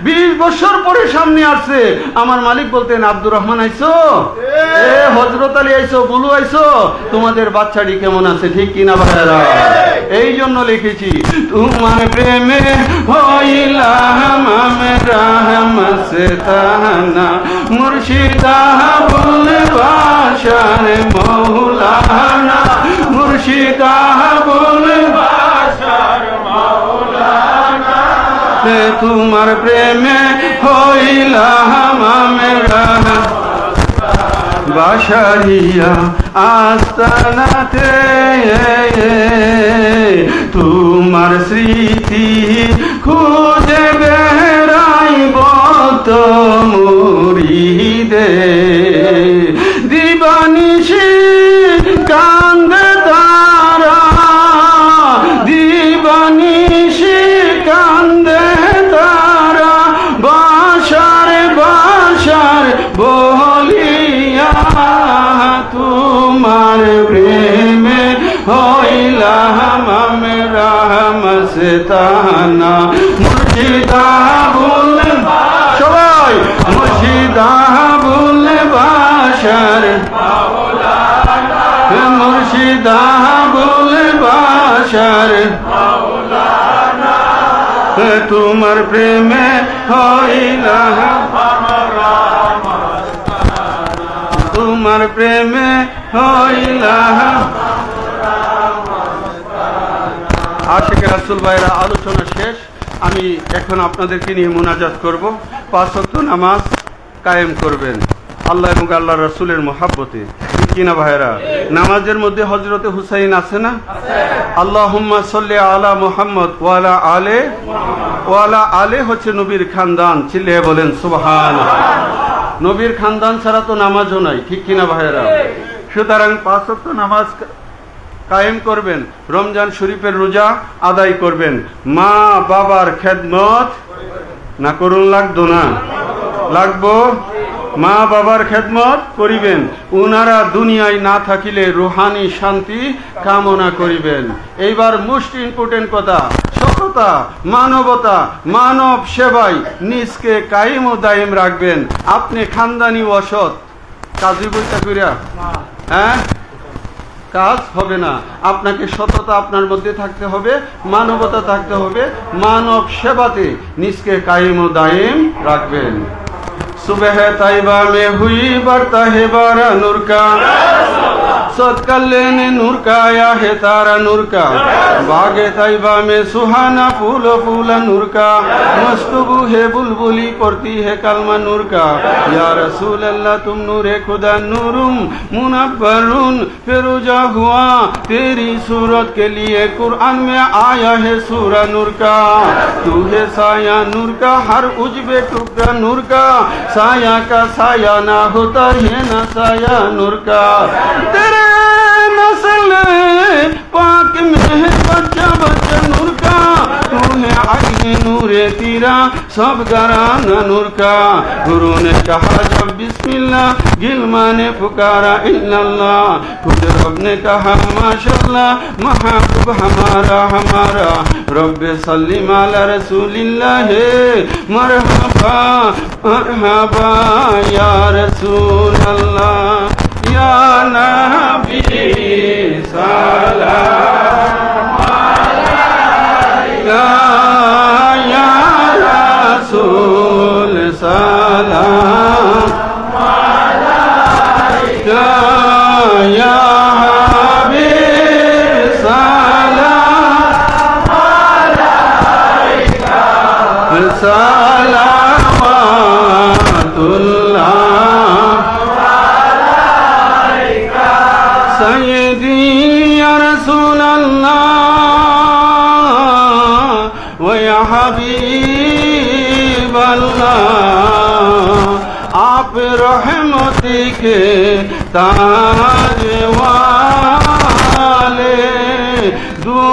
20 বছর পরে সামনে আসছে। আমার মালিক বলতেন, আব্দুর রহমান আইছো, এ হযরত আলী আইছো, বুলু আইছো, তোমাদের বাচ্চাটি কেমন আছে? ঠিক কিনা ভাইরা? এই জন্য লিখেছি, তোমার প্রেমে হইলাম আমরা মস্তানা, মুর্শিদা বলে বাশারে মৌলানা, মুর্শিদা বলে বাশারে মৌলানা, তোমার প্রেমে হইলাম আমরা বাশারিয়া আস্তানাতে, তোমার স্মৃতি খুঁজে বেড়াইব তো মুরিদে, দিবানিশি কান্দে তারা, দিবানিশি কান্দে তারা, বাশারে বাশার বলিয়া, তোমার প্রেমে হইলাম আমরা মস্তানা, মুর্শিদা বলে সবাই, মুর্শিদা বলে বাশার মৌলানা, মুর্শিদা বলে বাশার মৌলানা, তোমার প্রেমে হইলাম আমরা মস্তানা, তোমার প্রেমে হইলাম। আশিকে রাসূল ভাইরা, আলোচনা শেষ। আমি এখন আপনাদেরকে নিয়ে মুনাজাত করব। 5 ওয়াক্ত নামাজ কায়েম করবেন আল্লাহ এবং আল্লাহর রাসূলের মহব্বতে। কিনা ভাইরা? নামাজের মধ্যে হযরতে হুসাইন আছে না? আল্লাহুম্মা সাল্লি আলা মুহাম্মদ ওয়া আলা আলে, ওয়া আলা আলে হচ্ছে নবীর খানদান। চিল্লিয়ে বলেন সুবহানাল্লাহ। নবীর খানদান ছাড়া তো নামাজও নাই। ঠিক কিনা ভাইরা? সুতরাং 5 ওয়াক্ত নামাজ কায়েম করবেন, রমজান শরীফের রোজা আদায় করবেন, মা বাবার খেদমত না করুন, লাগতো না? লাগবো। মা বাবার খেদমত করিবেন, উনারা দুনিয়ায় না থাকিলে রুহানি শান্তি কামনা করিবেন। এইবার মোস্ট ইম্পর্টেন্ট কথা, সততা, মানবতা, মানব সেবায় নিজকে কায়েম ও দায়েম রাখবেন। আপনি খানদানি অসৎ কাজী বইটা কইরা হ্যাঁ কাজ হবে না। আপনাকে সততা আপনার মধ্যে থাকতে হবে, মানবতা থাকতে হবে, মানব সেবাতে নিজকে কায়েম ও দায়েম রাখবেন। सुबह तैबा में हुई बरता है बारा नूर का, सदकल्ले ने नूर का आया है तारा नूर का, बागे तैबा में सुहाना फूल फूला नूर का, मस्तबू है बुलबुली पड़ती है कलमा नूर का, या रसूल अल्लाह तुम नूरे खुदा नूरुम मुनव्वरुन, फिरोजा हुआ तेरी सूरत के लिए कुरान में आया है सूरा नूर का, तू है साया नूर का, हर उजबे टुकड़ा नूर का, साया का साया ना होता है ना साया नूर का, तेरे नस्ल पाक में है बच्चा बच्चा नूर का, तू है आईने नूरे तेरा सब घराना नूर का। गुरु ने कहा जब बिस्मिल्लाह, गिलमा ने पुकारा इल्लल्लाह, खुद रब ने कहा माशाअल्लाह, महबूब हमारा हमारा, रब्बे सल्ली अला रसूलिल्लाह, मरहबा मरहबा या रसूल अल्लाह, या नबी सलाम अलैका, या रसूल सलाम अलैका, या हबीब सलाम अलैका, सलावतुल्लाह हबीब अल्लाह आप रहमती के ताज वाले दो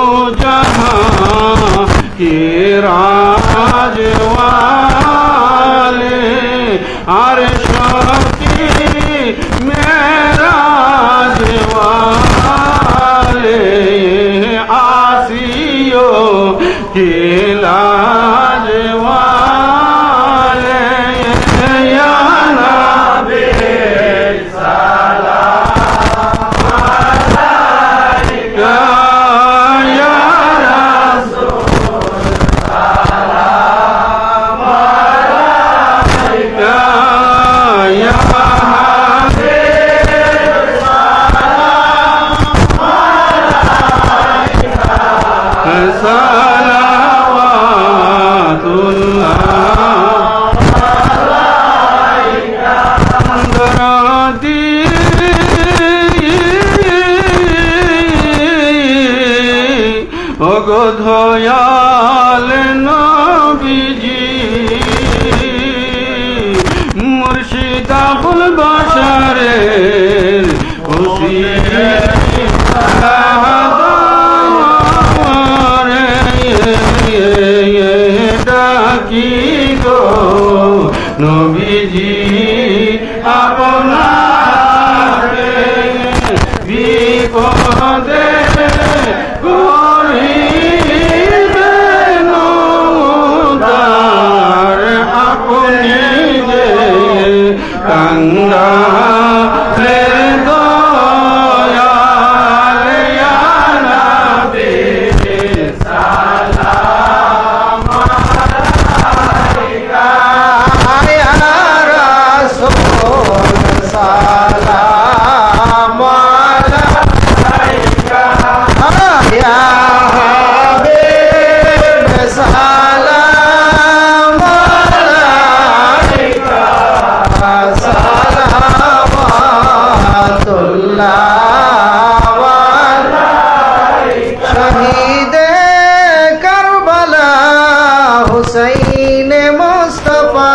जहां के राज वाले अर्श की मेराज वाले आसियों के लाज वाले या नबी सलाम अलैका या रसूल सलाम अलैका या हबीब सलाम अलैका सलावतुल्लाह ওগো দয়াল নবীজি মুর্শিদ আবুল বাশারের ডাকি গো নবীজি আপনারে বিপদে করিবেন উদ্ধার আপনি যে কাঙ্গালে দয়াল ইয়া নবী সালাম আলাইকা ইয়া রাসূল সালাম আলাইকা ইয়া হাবিব সালাম আলাইকা সালাওয়াতুল্লাহ আলাইকা শহীদে কারবালা হুসাইন মুস্তাফা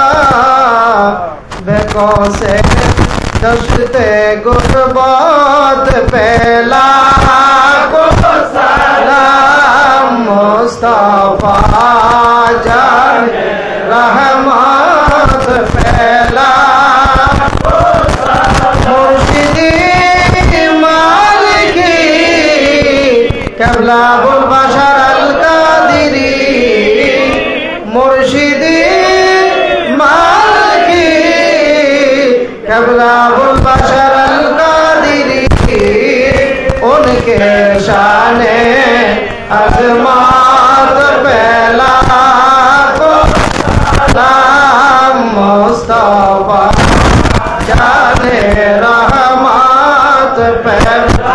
বেকসে দশতে গুরবত পেলা को सलाम मुस्तफा जाने रहमत फैला मुर्शिदी मालिकी क़िबला अबुल बशर अल कादिरी मुर्शिदी मालिकी क़िबला अबुल बशर अल कादिरी उनके शाने अज़मात पहला को सलाम मुस्तफा जाने रहमत पहला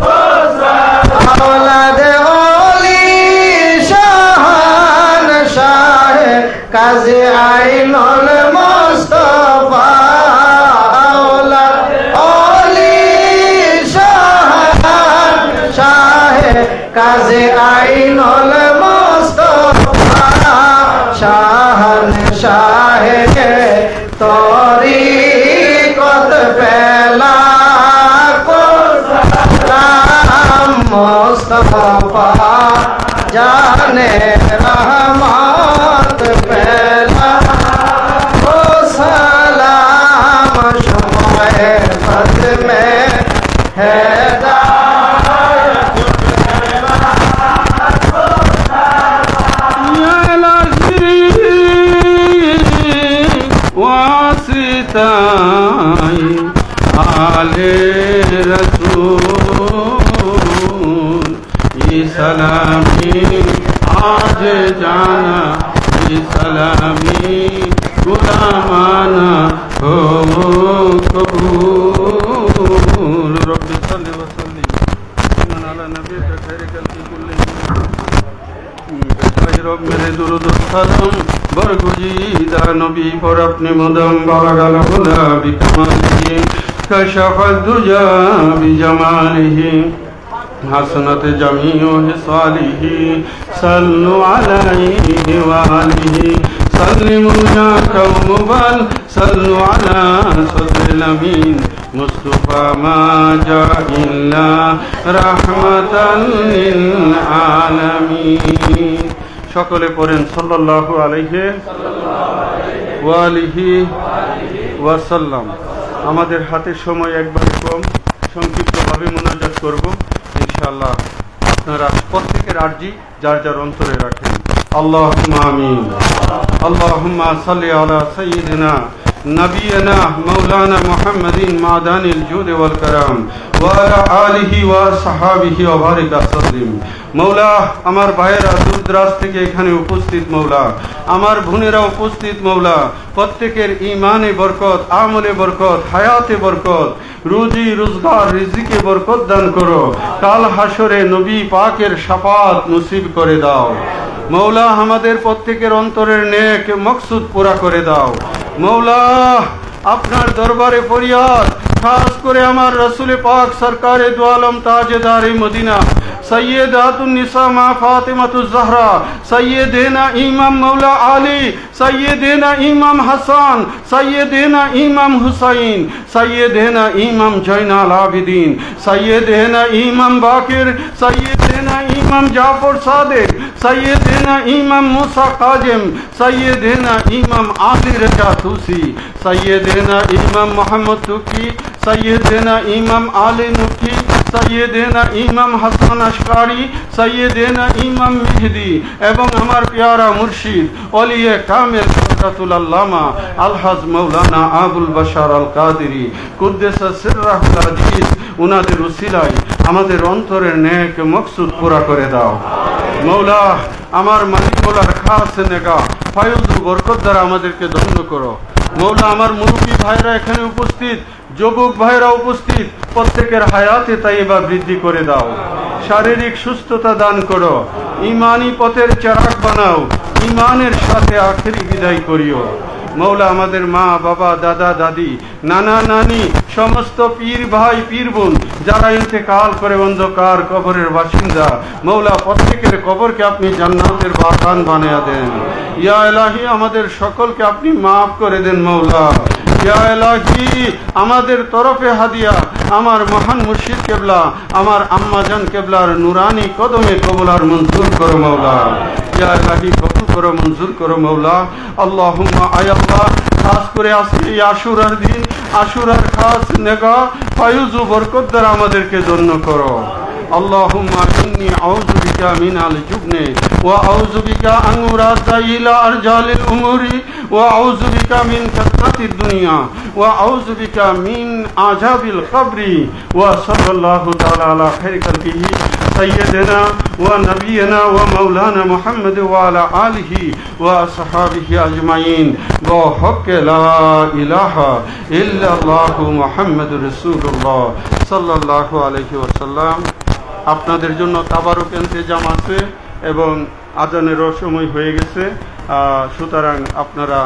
को सलाम औलाद ओली शाहान शाह काज़ी आइनुल मुस्तफा औलाद काज़े आइनुल मुस्तफा शाहन शाह के तरीक़त पहला को सलाम मुस्तफा जाने रहमत पहला को सलाम शुमाए फत में है आले रसूल ये सलामी आज जाना ये सलामी गुलामाना हो कबूल रब्बी सल्लि व सल्लिम अला नबीका खैरि खल्क़ि कुल्लिहिम रब मेरे दुरूद सलाम बरगुजीदा नबी पर अपने मुदम बलगल हुदा बिकमालिही कशफ़ दुजा बिजमालिही حسنت جميع خصاله صلوا عليه وآله سلموا يا قوم بل صلوا على صدر الأمين مصطفى ما جاء إلا رحمة للعالمين সকলে পড়েন সাল্লাল্লাহু আলাইহি ওয়া আলিহি ওয়াসাল্লাম। আমাদের হাতে সময় একবার কম, সংক্ষিপ্তভাবে মুনাজাত করব ইনশাআল্লাহ। আপনারা প্রত্যেকের আরজি যার যার অন্তরে রাখেন। আল্লাহুম্মা আমিন। আল্লাহুম্মা সাল্লি আলা সাইয়্যিদিনা নবিয়িনা মাওলানা মুহাম্মাদিন মাদানিল জুদ ওয়াল কারাম ওয়া আলা আলিহি ওয়া সাহাবিহি ওয়া বারিক ওয়াসাল্লিম। মৌলা, আমার ভাইয়েরা দূরদরাজ থেকে এখানে উপস্থিত মৌলা, আমার বোনেরা উপস্থিত মৌলা, প্রত্যেকের ঈমানে বরকত, আমলে বরকত, হায়াতে বরকত, রুজি রোজগার রিজিকে বরকত দান করো। কাল হাসরে নবী পাকের শাফাত নসিব করে দাও মৌলা। আমাদের প্রত্যেকের অন্তরের নেক মকসুদ পুরা করে দাও মৌলা। আপনার দরবারে ফরিয়াদ, খাস করে আমার রসুল পাক সরকারে দু আলম তাজদারে মদিনা সৈয়দাতুন নিসা মা ফাতিমাতুজ জহরা সৈয়দেনা ইমাম মৌলা আলী সৈয়দেনা ইমাম হাসান সৈয়দেনা ইমাম হুসাইন সৈয়দেনা ইমাম জয়নাল আবিদিন সৈয়দেনা ইমাম বাকির সৈয়দেনা ইমাম জাফর সাদেক সৈয়দেনা ইমাম মুসা কাজিম সৈয়দেনা ইমাম আলী রাজা তুসি সৈয়দেনা ইমাম মোহাম্মদ তুকি সৈয়দেনা ইমাম আলী নুকি সৈয়দেনা ইমাম হাসান আশকারি সৈয়দেনা ইমাম মেহেদি এবং আমার প্যারা মুর্শিদ ওলিয়ে কামেল হযরতুল আল্লামা আলহাজ মাওলানা আবুল বাশার আল কাদেরী কুদ্দেসা সিররাহুল আজিজ, উনাদের উসিলায় আমাদের অন্তরের নেক মকসুদ পুরা করে দাও মৌলা। আমার মালিক মোলার খাস নেগা ফায়ুজ বরকত দ্বারা আমাদেরকে ধন্য করো মৌলা। আমার মুরব্বী ভাইরা এখানে উপস্থিত, যুবক ভাইরা উপস্থিত, প্রত্যেকের হায়াতে তাইবা বৃদ্ধি করে দাও, শারীরিক সুস্থতা দান করো, ইমানি পথের চেরাগ বানাও, ইমানের সাথে আখেরি বিদায় করিও মৌলা। আমাদের মা বাবা দাদা দাদি নানা নানি সমস্ত পীর ভাই পীর বোন যারা ইন্তেকাল করে অন্ধকার কবরের বাসিন্দা মৌলা, প্রত্যেকের কবরকে আপনি জান্নাতের বাগান বানিয়ে দেন ইয়া ইলাহি। আমাদের সকলকে আপনি মাফ করে দেন মৌলা ইয়া ইলাহি। আমাদের তরফে হাদিয়া আমার মহান মুর্শিদ কেবলা, আমার আম্মাজান কেবলার নুরানি কদমে কবুলার মঞ্জুর করো মৌলা ইয়া ইলাহি। কবুল করো, মঞ্জুর করো মৌলা। আল্লাহুম্মা আয় আল্লাহ, খাস করে আজকে আশুরার দিন, আশুরার খাস নেগা ফায়ুজ বরকত দ্বারা আমাদেরকে ধন্য করো। اللهم إني أعوذ بك من الجبن وأعوذ بك أن أراد إلى أرجال الأمور وأعوذ بك من فتنة الدنيا وأعوذ بك من عذاب القبر وصلى الله تعالى على خير خلقه سيدنا ونبينا ومولانا محمد وعلى آله وصحابه أجمعين بحق لا إله إلا الله محمد رسول الله صلى الله عليه وسلم। আপনাদের জন্য তাবারুক ইন্তেজাম আছে এবং আজানেরও সময় হয়ে গেছে, সুতরাং আপনারা